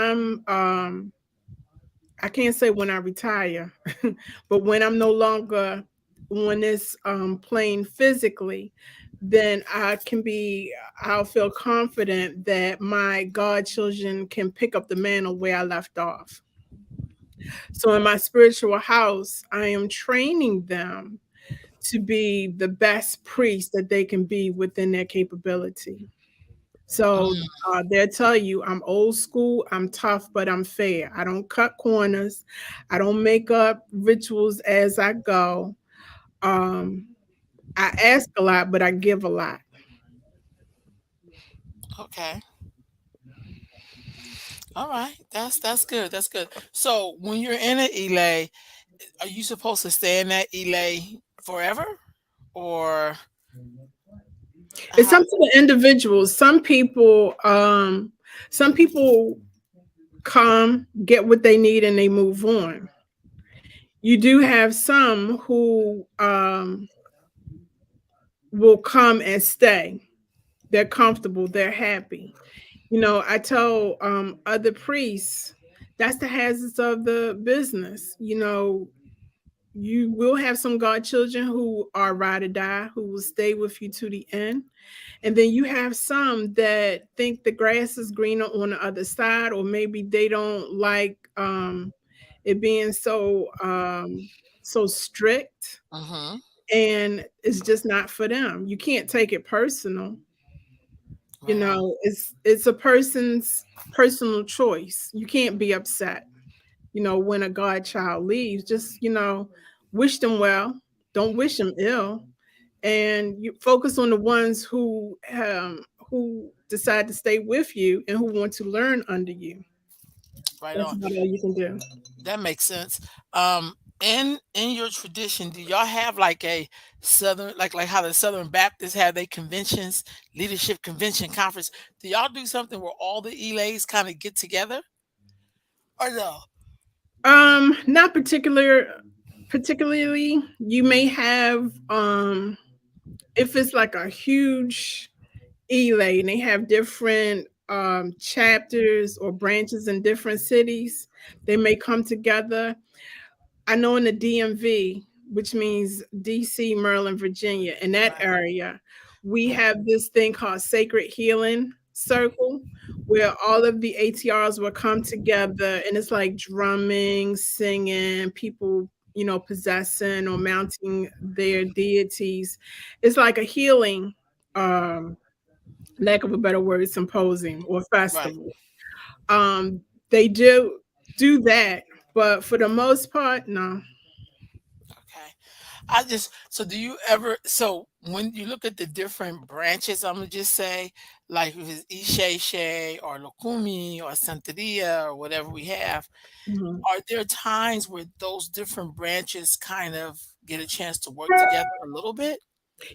I can't say when I retire, but when I'm no longer on this plane physically, then I'll feel confident that my godchildren can pick up the mantle where I left off. So in my spiritual house, I am training them to be the best priest that they can be within their capability. So Mm. they'll tell you I'm old school, I'm tough, but I'm fair. I don't cut corners. I don't make up rituals as I go. Um, I ask a lot, but I give a lot. Okay. All right. That's good. That's good. So when you're in an elay, are you supposed to stay in that elay forever, or It's how? up to the individuals. Some people come, get what they need, and they move on. You do have some who will come and stay. They're comfortable, they're happy. I tell other priests that's the hazards of the business. You will have some godchildren who are ride or die, who will stay with you to the end. And then you have some that think the grass is greener on the other side, or maybe they don't like it being so strict, Mm-hmm. and it's just not for them. You can't take it personal. You Right on. know, it's a person's personal choice. You can't be upset, you know, when a godchild leaves. Just, you know, wish them well. Don't wish them ill. And you focus on the ones who decide to stay with you and who want to learn under you. Right That's on. about all you can do. That makes sense. In your tradition, do y'all have like a southern, like how the Southern Baptists have their conventions, leadership convention conference? Do y'all do something where all the Elays kind of get together, or no? Not particularly. You may have if it's like a huge Elay and they have different chapters or branches in different cities, they may come together. I know in the DMV, which means DC, Maryland, Virginia, in that Right. area, we Mhm. have this thing called Sacred Healing Circle, where all of the ATRs will come together and it's like drumming, singing, people, you know, possessing or mounting their deities. It's like a healing, um, lack of a better word, symposium or Right. festival. Um, they do that, but for the most part, no. Okay. I just so do you ever so when you look at the different branches, I'm gonna just say like if it's Ishe or Lokumi or Santeria or whatever we have, Mhm. are there times where those different branches kind of get a chance to work together a little bit?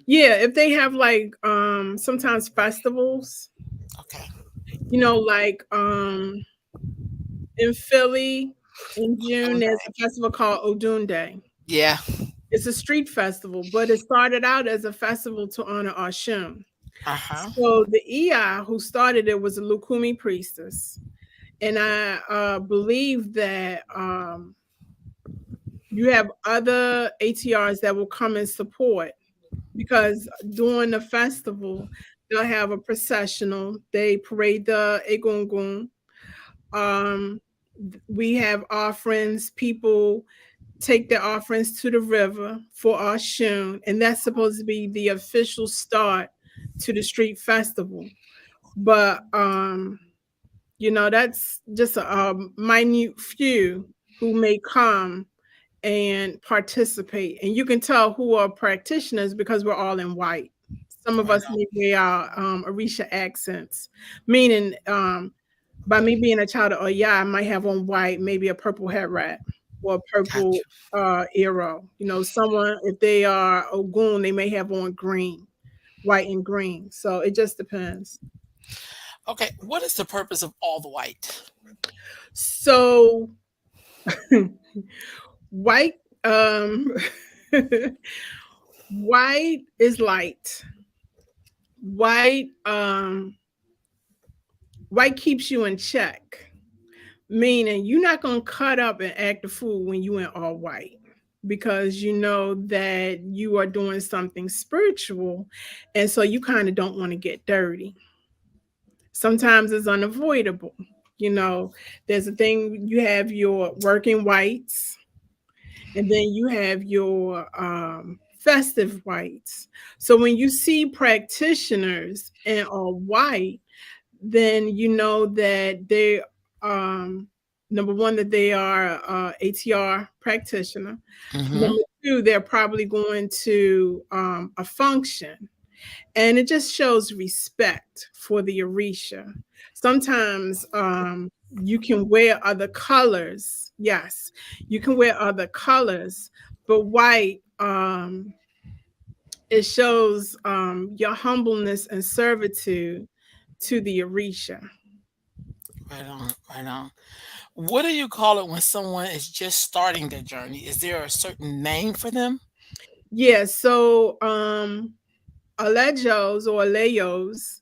Yeah, if they have like sometimes festivals, Okay. you know, like in Philly in June One there's day. a festival called Odun Day. Yeah. It's a street festival, but it started out as a festival to honor Oshun. Uh-huh. So the Iya who started it was a Lukumi priestess. And I believe that you have other ATRs that will come and support because during the festival, they'll have a processional. They parade the egungun. Um, we have offerings. People take their offerings to the river for Oshun, and that's supposed to be the official start to the street festival. But you know, that's just a minute few who may come and participate. And you can tell who are practitioners because we're all in white. Some of Right us on. may wear our Orisha accents, meaning by me being a child of Oya, I might have on white, maybe a purple hat wrap or a purple Gotcha. arrow. You know, someone, if they are Ogun, they may have on green, white and green. So it just depends. Okay. What is the purpose of all the white? So white, white is light. White, white keeps you in check, meaning you're not gonna cut up and act a fool when you in all white because you know that you are doing something spiritual, and so you kind of don't want to get dirty. Sometimes it's unavoidable. You know, there's a thing you have your working whites, and then you have your festive whites. So when you see practitioners in all white, then you know that they um number one that they are ATR practitioner. Mm-hmm. Number two, they're probably going to a function, and it just shows respect for the Orisha. Sometimes you can wear other colors. Yes, you can wear other colors, but white it shows your humbleness and servitude to the Orisha. Right on. Right on. What do you call it when someone is just starting their journey? Is there a certain name for them? Yeah, so Alejos or Alejos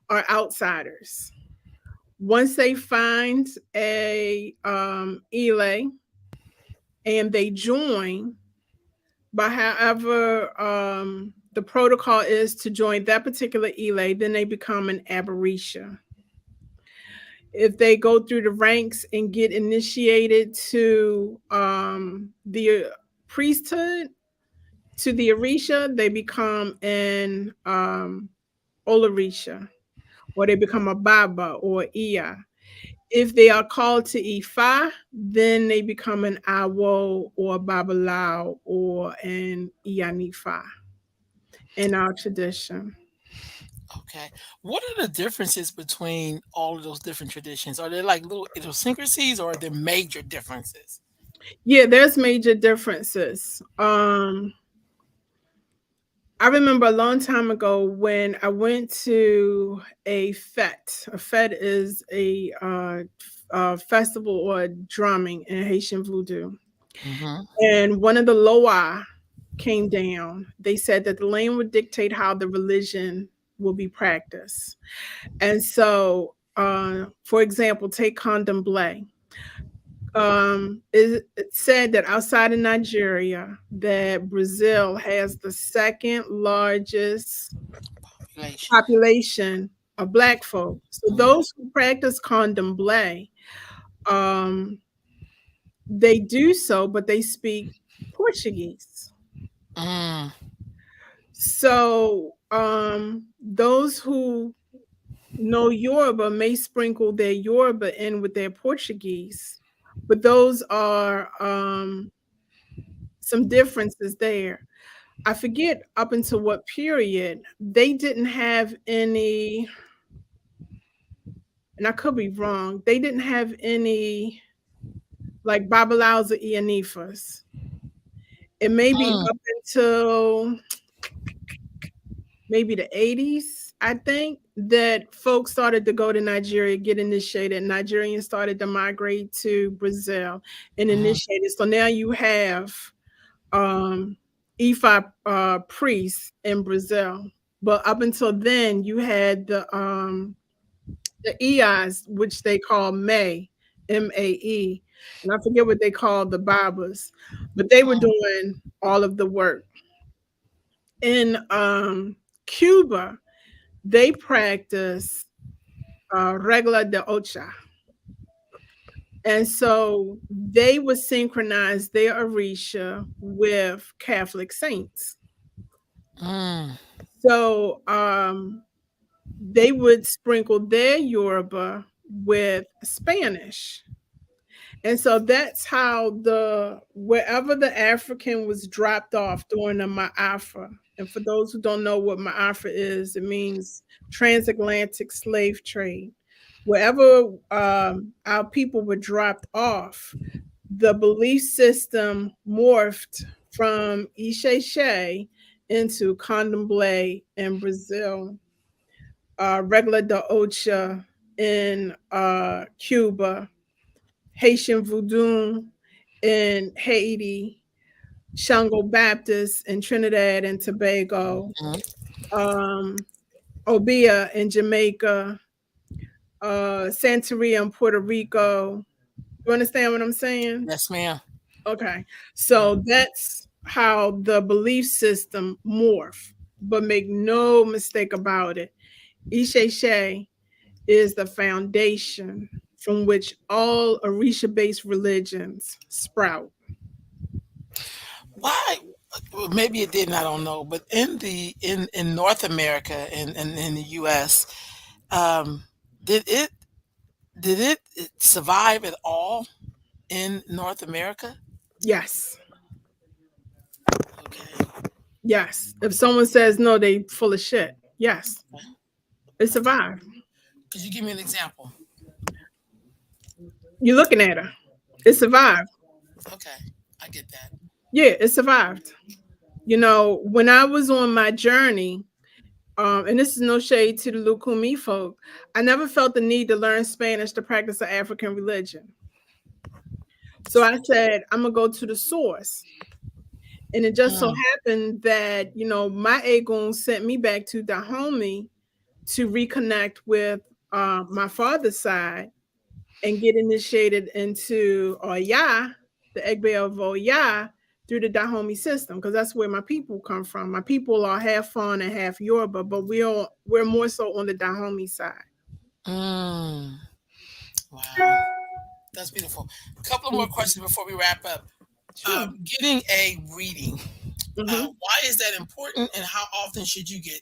are outsiders. Once they find a Elay and they join, but however the protocol is to join that particular Elay, then they become an Aberisha. If they go through the ranks and get initiated to the priesthood, to the Orisha, they become an Olarisha. or they become a Baba or Iya. If they are called to Ifa, then they become an Awo or a Babalao or an Iyanifa in our tradition. Okay. What are the differences between all of those different traditions? Are there like little idiosyncrasies or are there major differences? Yeah, there's major differences. I remember a long time ago when I went to a fete. A fete is a festival or drumming in Haitian voodoo. Mm-hmm. And one of the loa came down. They said that the land would dictate how the religion will be practiced. And so, for example, take candomblé. It said that outside of Nigeria, that Brazil has the second largest Population. population of Black folk. So Mm-hmm. those who practice candomblé, um, they do so, but they speak Portuguese. Mm, So those who know Yoruba may sprinkle their Yoruba in with their Portuguese, but those are some differences there. I forget up until what period they didn't have any, and I could be wrong. They didn't have any like Babalaos or Ianifas. It may be mm, up until maybe the 80s, I think, that folks started to go to Nigeria, get initiated. Nigerians started to migrate to Brazil and mm, initiated. So now you have Ifa priests in Brazil. But up until then, you had the Iyas, which they call May, MAE. And I forget what they called the Babas, but they were mm, doing all of the work. In Cuba, they practice regla de ocha. And so they would synchronize their Orisha with Catholic saints. mm, So they would sprinkle their Yoruba with Spanish. And so that's how the wherever the African was dropped off during the Ma'afa. And for those who don't know what Ma'afa is, it means transatlantic slave trade. Wherever our people were dropped off, the belief system morphed from Isheshe into Candomblé in Brazil, Regla de Ocha in Cuba, Haitian Voodoo in Haiti, Shango Baptist in Trinidad and Tobago, mm. um, Obia in Jamaica, Santeria in Puerto Rico. You understand what I'm saying? Yes, ma'am. Okay. So that's how the belief system morph. But make no mistake about it. Isheshe is the foundation from which all Orisha-based religions sprout. Why? Well, maybe it didn't. I don't know. But in North America and in the U.S., um, did it did it survive at all in North America? Yes. Okay. Yes. If someone says no, they full of shit. Yes. Okay. It Okay. survived. Could you give me an example? You're looking at her. It survived. Okay, I get that. Yeah, it survived. You know, when I was on my journey, and this is no shade to the Lukumi folk, I never felt the need to learn Spanish to practice an African religion. So I said, I'm gonna go to the source. And it just so Mm, happened that, you know, my Aegon sent me back to Dahomey to reconnect with my father's side and get initiated into Oya, the Egbe of Oya, through the Dahomey system, because that's where my people come from. My people are half Fawn and half Yoruba, but we're more so on the Dahomey side. mm. Wow, that's beautiful. A couple of more Mhm. questions before we wrap up. Sure. Getting a reading. Hmm. Why is that important, and how often should you get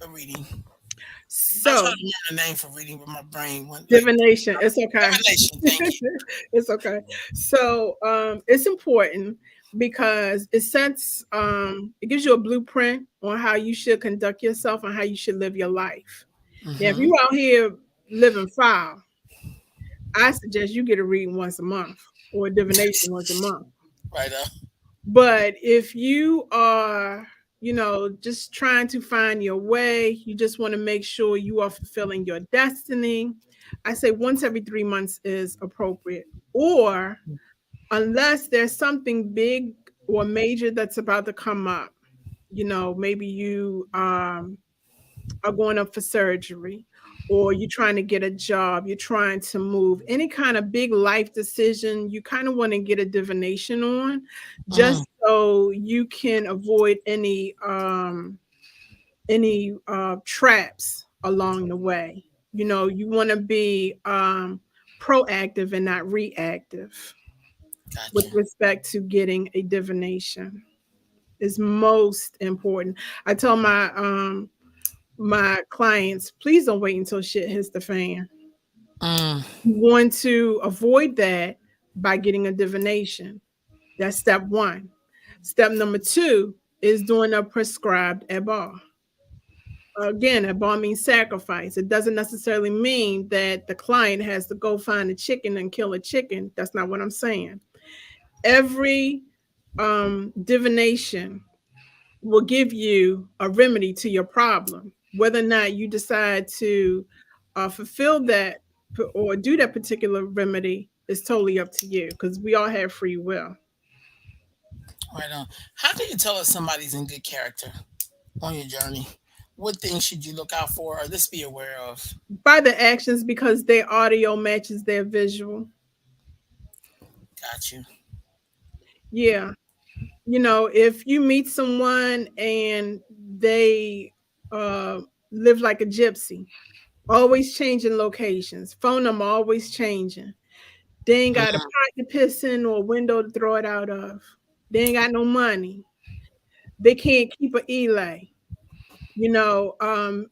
a reading? I'm trying So, to remember the name for reading, but my brain went like divination, it's okay. divination. Thank you. It's okay. So, it's important because it sets, it gives you a blueprint on how you should conduct yourself and how you should live your life. Now, if Mm-hmm. you out here living foul, I suggest you get a reading once a month or a divination once a month. Right up. But if you are, just trying to find your way, you just want to make sure you are fulfilling your destiny, I say once every 3 months is appropriate. Or unless there's something big or major that's about to come up, maybe you are going up for surgery, or you're trying to get a job, you're trying to move, any kind of big life decision, you kind of want to get a divination on, Mm, just so you can avoid any traps along the way. You want to be proactive and not reactive with gotcha. respect to getting a divination. Is most important. I tell my clients, please don't wait until shit hits the fan. Mm, You want to avoid that by getting a divination. That's step one. Step number two is doing a prescribed ebar. Again, ebar means sacrifice. It doesn't necessarily mean that the client has to go find a chicken and kill a chicken. That's not what I'm saying. Every divination will give you a remedy to your problem. Whether or not you decide to fulfill that or do that particular remedy is totally up to you, because we all have free will. right on. How can you tell if somebody's in good character on your journey? What things should you look out for or this be aware of? By the actions, because their audio matches their visual. Got you. Yeah. If you meet someone and they uh, live like a gypsy, always changing locations, phone number always changing, they ain't got a Mm, pot to piss in or a window to throw it out of. They ain't got no money. They can't keep a Elay.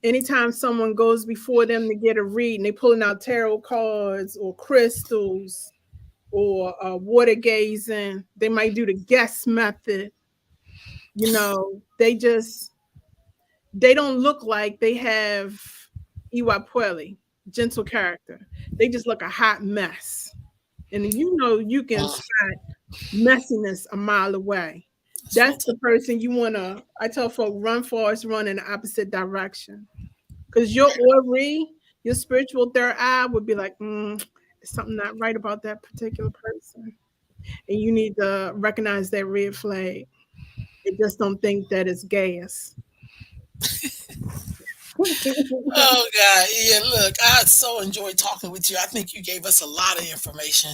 Anytime someone goes before them to get a read and they pulling out tarot cards or crystals or water gazing, they might do the guess method. They don't look like they have Iwapweli, gentle character. They just look a hot mess. And you can mm, spot messiness a mile away. that's real That's the tough. person you want to, I tell folk, run fast, run in the opposite direction. Because your Ori, your spiritual third eye would be like, there's something not right about that particular person. And you need to recognize that red flag. And just don't think that it's gas. Oh God, yeah. Look, I so enjoyed talking with you. I think you gave us a lot of information.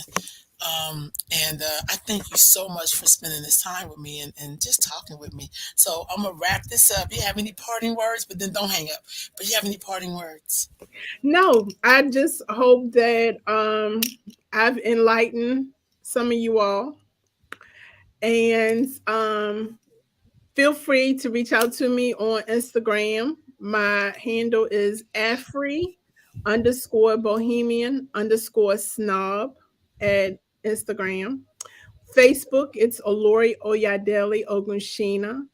And I thank you so much for spending this time with me and just talking with me. So I'm gonna wrap this up. You have any parting words? But then don't hang up. But you have any parting words? No, I just hope that I've enlightened some of you all. And feel free to reach out to me on Instagram. My handle is Afri_Bohemian_snob at Instagram. Facebook, it's Olori Oyadeli Ogunshina.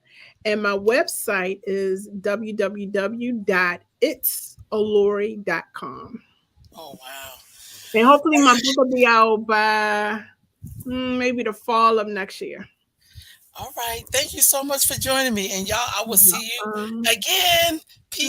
And my website is www.itsolori.com. Oh wow. And hopefully my book will be out by maybe the fall of next year. All right. Thank you so much for joining me. And y'all, I will see you Um, again. Peace